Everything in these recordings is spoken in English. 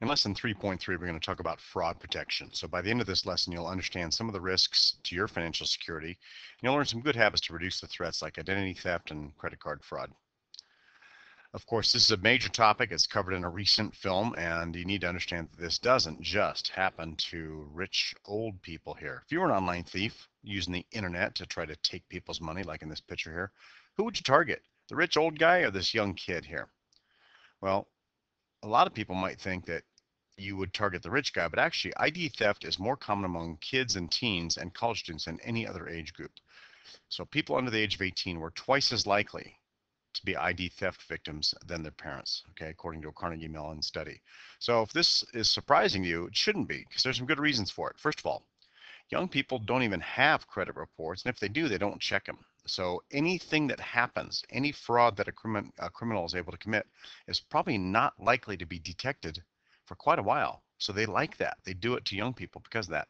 In lesson 3.3, we're going to talk about fraud protection. So by the end of this lesson, you'll understand some of the risks to your financial security, and you'll learn some good habits to reduce the threats like identity theft and credit card fraud. Of course, this is a major topic. It's covered in a recent film, and you need to understand that this doesn't just happen to rich old people here. If you were an online thief using the internet to try to take people's money, like in this picture here, who would you target? The rich old guy or this young kid here? Well, a lot of people might think that you would target the rich guy, but actually ID theft is more common among kids and teens and college students than any other age group. So people under the age of 18 were twice as likely to be ID theft victims than their parents, okay, according to a Carnegie Mellon study. So if this is surprising to you, it shouldn't be, because there's some good reasons for it. First of all, young people don't even have credit reports, and if they do, they don't check them. So anything that happens, any fraud that a criminal is able to commit, is probably not likely to be detected for quite a while. So they like that. They do it to young people because of that.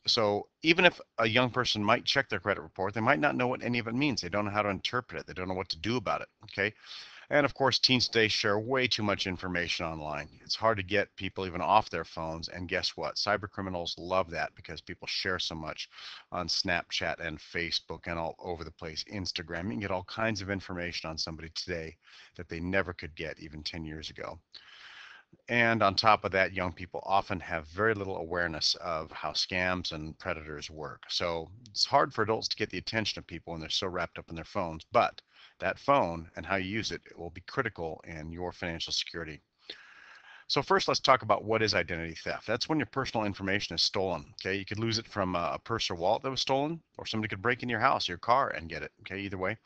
So even if a young person might check their credit report, they might not know what any of it means. They don't know how to interpret it. They don't know what to do about it. Okay. And of course, teens today share way too much information online. It's hard to get people even off their phones. And guess what? Cyber criminals love that because people share so much on Snapchat and Facebook and all over the place. Instagram. You can get all kinds of information on somebody today that they never could get even 10 years ago. And on top of that, young people often have very little awareness of how scams and predators work. So it's hard for adults to get the attention of people when they're so wrapped up in their phones. But that phone and how you use it will be critical in your financial security. So first, let's talk about what is identity theft. That's when your personal information is stolen. Okay, you could lose it from a purse or wallet that was stolen, or somebody could break in your house, your car, and get it. Okay, either way,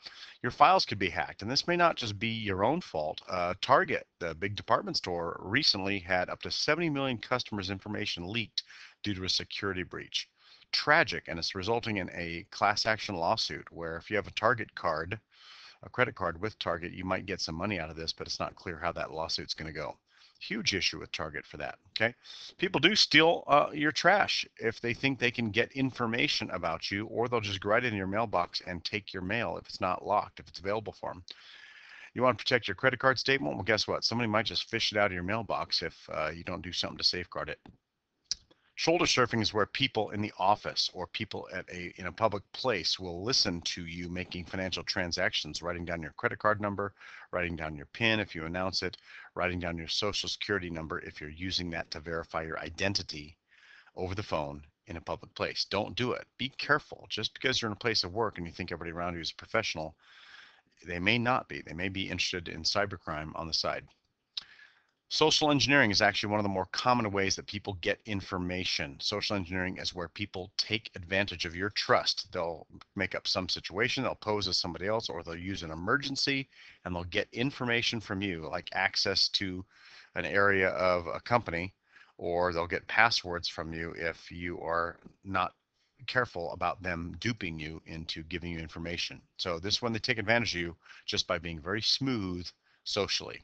your files could be hacked, and this may not just be your own fault. Target, the big department store, recently had up to 70 million customers' information leaked due to a security breach. Tragic, and it's resulting in a class action lawsuit where if you have a Target card, a credit card with Target, you might get some money out of this, but it's not clear how that lawsuit's going to go. Huge issue with Target for that. Okay, people do steal your trash if they think they can get information about you, or they'll just write it in your mailbox and take your mail if it's not locked, if it's available for them. You want to protect your credit card statement? Well, guess what? Somebody might just fish it out of your mailbox if you don't do something to safeguard it. Shoulder surfing is where people in the office or people at in a public place will listen to you making financial transactions, writing down your credit card number, writing down your PIN if you announce it, writing down your social security number if you're using that to verify your identity over the phone in a public place. Don't do it. Be careful. Just because you're in a place of work and you think everybody around you is a professional, they may not be. They may be interested in cybercrime on the side. Social engineering is actually one of the more common ways that people get information. Social engineering is where people take advantage of your trust. They'll make up some situation, they'll pose as somebody else, or they'll use an emergency and they'll get information from you, like access to an area of a company, or they'll get passwords from you if you are not careful about them duping you into giving you information. So this one, they take advantage of you just by being very smooth socially.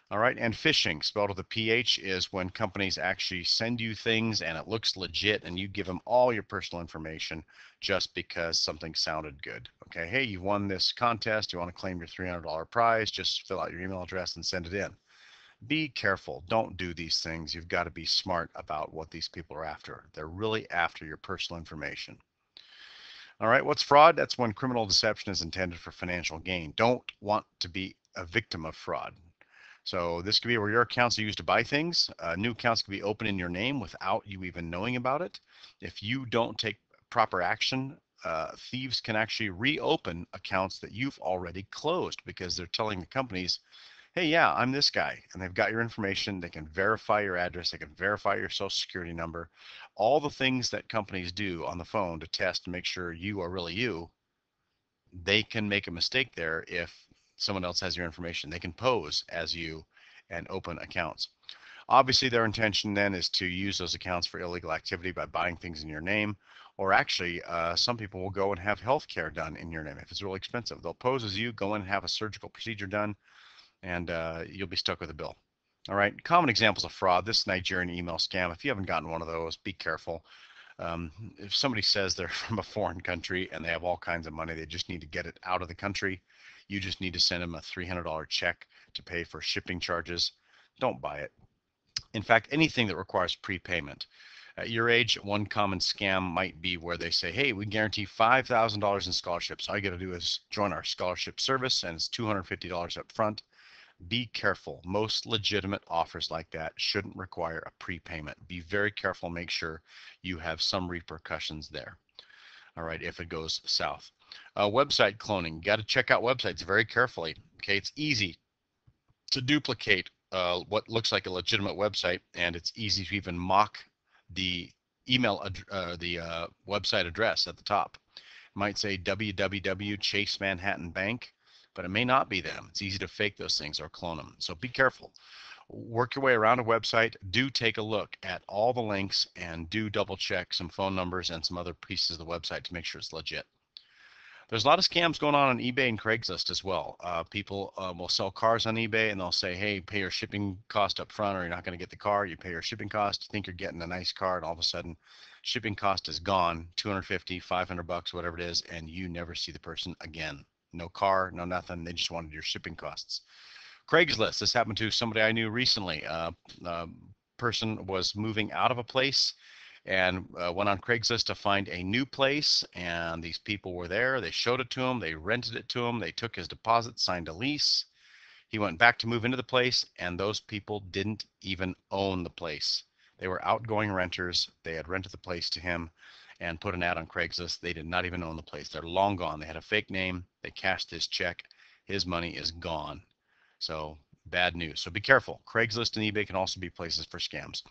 All right, and phishing, spelled with a PH, is when companies actually send you things and it looks legit and you give them all your personal information just because something sounded good. Okay, hey, you won this contest, you want to claim your $300 prize, just fill out your email address and send it in. Be careful, don't do these things. You've got to be smart about what these people are after. They're really after your personal information. All right, what's fraud? That's when criminal deception is intended for financial gain. Don't want to be a victim of fraud. So this could be where your accounts are used to buy things. New accounts can be opened in your name without you even knowing about it. If you don't take proper action, thieves can actually reopen accounts that you've already closed because they're telling the companies, hey, yeah, I'm this guy. And they've got your information. They can verify your address. They can verify your social security number. All the things that companies do on the phone to test and make sure you are really you, they can make a mistake there if someone else has your information. They can pose as you and open accounts. Obviously, their intention then is to use those accounts for illegal activity by buying things in your name, or actually, some people will go and have health care done in your name if it's really expensive. They'll pose as you, go in and have a surgical procedure done, and you'll be stuck with a bill. All right, common examples of fraud. This Nigerian email scam. If you haven't gotten one of those, be careful. If somebody says they're from a foreign country and they have all kinds of money, they just need to get it out of the country. You just need to send them a $300 check to pay for shipping charges. Don't buy it. In fact, anything that requires prepayment. At your age, one common scam might be where they say, hey, we guarantee $5,000 in scholarships. All you got to do is join our scholarship service, and it's $250 up front. Be careful. Most legitimate offers like that shouldn't require a prepayment. Be very careful. Make sure you have some repercussions there. All right, if it goes south. Website cloning. Got to check out websites very carefully. Okay, it's easy to duplicate what looks like a legitimate website, and it's easy to even mock the website address at the top. It might say www Chase Manhattan Bank, but it may not be them. It's easy to fake those things or clone them. So be careful. Work your way around a website. Do take a look at all the links and do double check some phone numbers and some other pieces of the website to make sure it's legit. There's a lot of scams going on eBay and Craigslist as well. People will sell cars on eBay and they'll say, hey, pay your shipping cost up front or you're not going to get the car. You pay your shipping cost. You think you're getting a nice car, and all of a sudden shipping cost is gone, 250, 500 bucks, whatever it is, and you never see the person again. No car, no nothing. They just wanted your shipping costs. Craigslist. This happened to somebody I knew recently. Person was moving out of a place and went on Craigslist to find a new place, and these people were there. They showed it to him. They rented it to him. They took his deposit, signed a lease. He went back to move into the place, and those people didn't even own the place. They were outgoing renters. They had rented the place to him and put an ad on Craigslist. They did not even own the place. They're long gone. They had a fake name. They cashed his check. His money is gone. So bad news. So be careful. Craigslist and eBay can also be places for scams.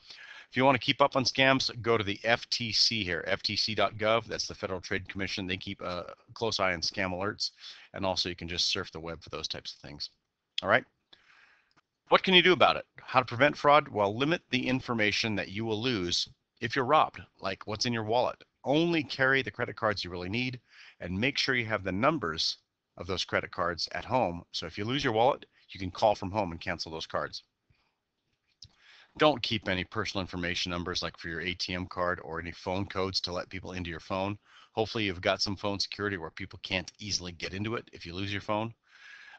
If you want to keep up on scams, go to the FTC here, ftc.gov. That's the Federal Trade Commission. They keep a close eye on scam alerts. And also you can just surf the web for those types of things. All right. What can you do about it? How to prevent fraud? Well, limit the information that you will lose if you're robbed, like what's in your wallet. Only carry the credit cards you really need, and make sure you have the numbers of those credit cards at home. So if you lose your wallet, you can call from home and cancel those cards. Don't keep any personal information numbers like for your ATM card or any phone codes to let people into your phone. Hopefully you've got some phone security where people can't easily get into it if you lose your phone.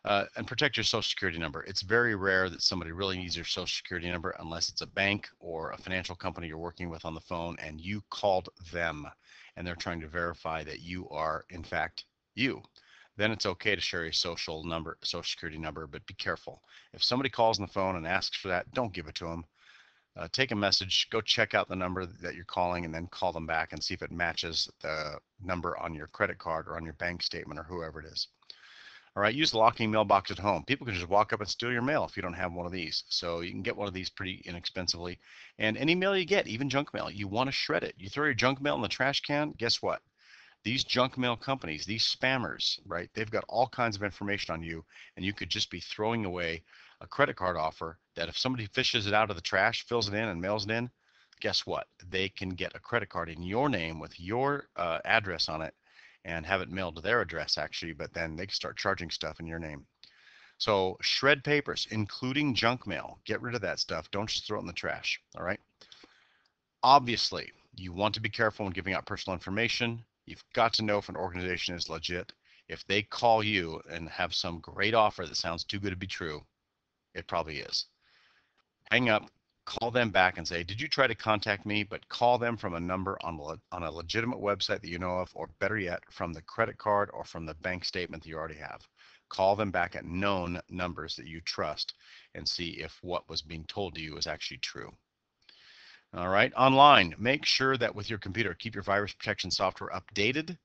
And protect your social security number. It's very rare that somebody really needs your social security number unless it's a bank or a financial company you're working with on the phone and you called them and they're trying to verify that you are in fact you. Then it's okay to share your social security number, but be careful. If somebody calls on the phone and asks for that, don't give it to them. Take a message, go check out the number that you're calling, and then call them back and see if it matches the number on your credit card or on your bank statement or whoever it is. All right, use the locking mailbox at home. People can just walk up and steal your mail if you don't have one of these. So you can get one of these pretty inexpensively. And any mail you get, even junk mail, you want to shred it. You throw your junk mail in the trash can, guess what? These junk mail companies, these spammers, right? They've got all kinds of information on you, and you could just be throwing away a credit card offer that if somebody fishes it out of the trash, fills it in, and mails it in, guess what? They can get a credit card in your name with your address on it and have it mailed to their address actually, but then they can start charging stuff in your name. So shred papers, including junk mail. Get rid of that stuff. Don't just throw it in the trash. All right. Obviously, you want to be careful when giving out personal information. You've got to know if an organization is legit. If they call you and have some great offer that sounds too good to be true, it probably is. Hang up, call them back and say, did you try to contact me? But call them from a number on a legitimate website that you know of, or better yet, from the credit card or from the bank statement that you already have. Call them back at known numbers that you trust and see if what was being told to you is actually true. All right, online, make sure that with your computer, keep your virus protection software updated.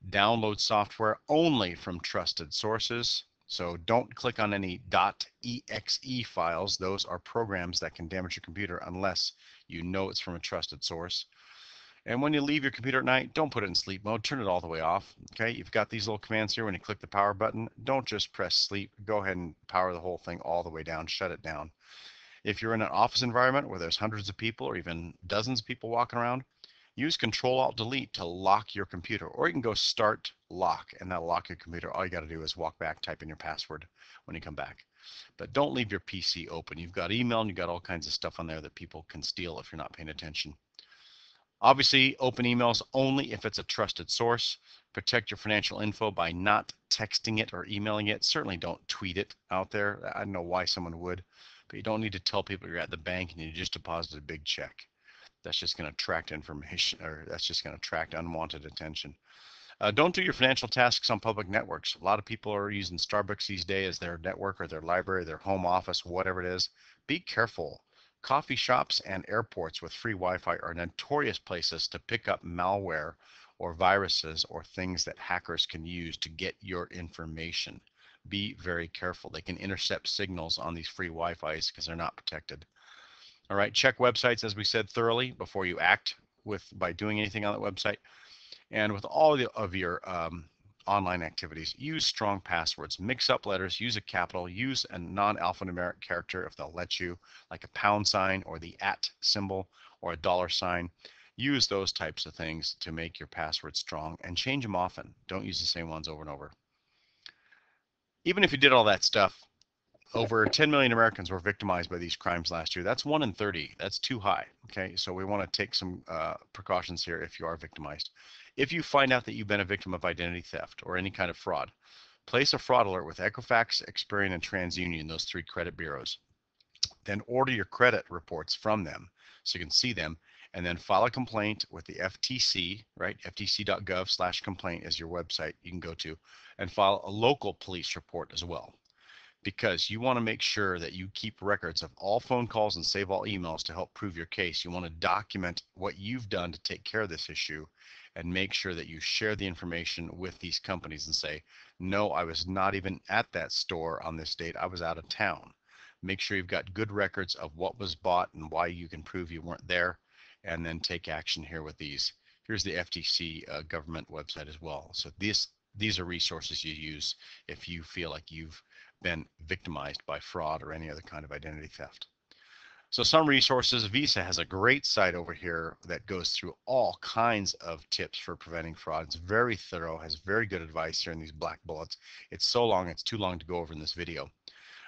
Download software only from trusted sources. So don't click on any .exe files. Those are programs that can damage your computer unless you know it's from a trusted source. And when you leave your computer at night, don't put it in sleep mode. Turn it all the way off. Okay, you've got these little commands here. When you click the power button, don't just press sleep. Go ahead and power the whole thing all the way down. Shut it down. If you're in an office environment where there's hundreds of people or even dozens of people walking around, use Control-Alt-Delete to lock your computer, or you can go Start Lock, and that'll lock your computer. All you got to do is walk back, type in your password when you come back. But don't leave your PC open. You've got email and you've got all kinds of stuff on there that people can steal if you're not paying attention. Obviously, open emails only if it's a trusted source. Protect your financial info by not texting it or emailing it. Certainly don't tweet it out there. I don't know why someone would, but you don't need to tell people you're at the bank and you just deposited a big check. That's just going to attract information, or that's just going to attract unwanted attention. Don't do your financial tasks on public networks. A lot of people are using Starbucks these days as their network or their library, their home office, whatever it is. Be careful. Coffee shops and airports with free Wi-Fi are notorious places to pick up malware or viruses or things that hackers can use to get your information. Be very careful. They can intercept signals on these free Wi-Fis because they're not protected. All right, check websites, as we said, thoroughly before you act by doing anything on that website. And with all of your online activities, use strong passwords. Mix up letters, use a capital, use a non-alphanumeric character if they'll let you, like a pound sign or the @ symbol or a $sign. Use those types of things to make your password strong, and change them often. Don't use the same ones over and over. Even if you did all that stuff, over 10 million Americans were victimized by these crimes last year. That's 1 in 30. That's too high. Okay, so we want to take some precautions here if you are victimized. If you find out that you've been a victim of identity theft or any kind of fraud, place a fraud alert with Equifax, Experian, and TransUnion, those 3 credit bureaus. Then order your credit reports from them so you can see them, and then file a complaint with the FTC, right? ftc.gov/complaint is your website you can go to, and file a local police report as well, because you want to make sure that you keep records of all phone calls and save all emails to help prove your case. You want to document what you've done to take care of this issue, and make sure that you share the information with these companies and say, no, I was not even at that store on this date. I was out of town. Make sure you've got good records of what was bought and why you can prove you weren't there, and then take action here with these. Here's the FTC government website as well. So these are resources you use if you feel like you've been victimized by fraud or any other kind of identity theft. So some resources, Visa has a great site over here that goes through all kinds of tips for preventing fraud. It's very thorough, has very good advice here in these black bullets. It's so long, it's too long to go over in this video,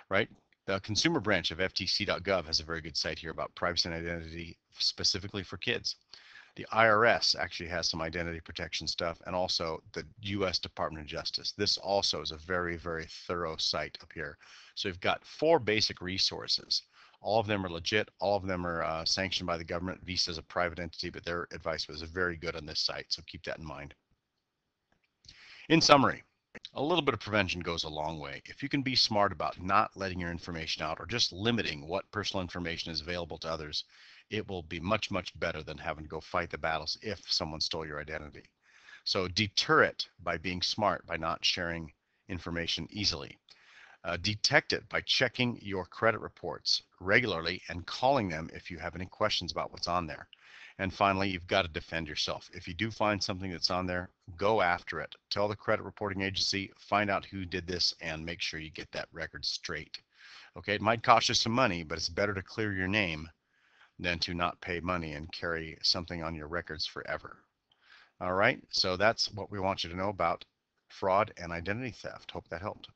right? The consumer branch of ftc.gov has a very good site here about privacy and identity specifically for kids. The IRS actually has some identity protection stuff, and also the U.S. Department of Justice. This also is a very, very thorough site up here. So you've got 4 basic resources. All of them are legit. All of them are sanctioned by the government. Visa is a private entity, but their advice was very good on this site, so keep that in mind. In summary, a little bit of prevention goes a long way. If you can be smart about not letting your information out or just limiting what personal information is available to others, it will be much, much better than having to go fight the battles if someone stole your identity. So deter it by being smart, by not sharing information easily. Detect it by checking your credit reports regularly and calling them if you have any questions about what's on there. And finally, you've got to defend yourself. If you do find something that's on there, go after it. Tell the credit reporting agency, find out who did this, and make sure you get that record straight. Okay, it might cost you some money, but it's better to clear your name than to not pay money and carry something on your records forever. All right, so that's what we want you to know about fraud and identity theft. Hope that helped.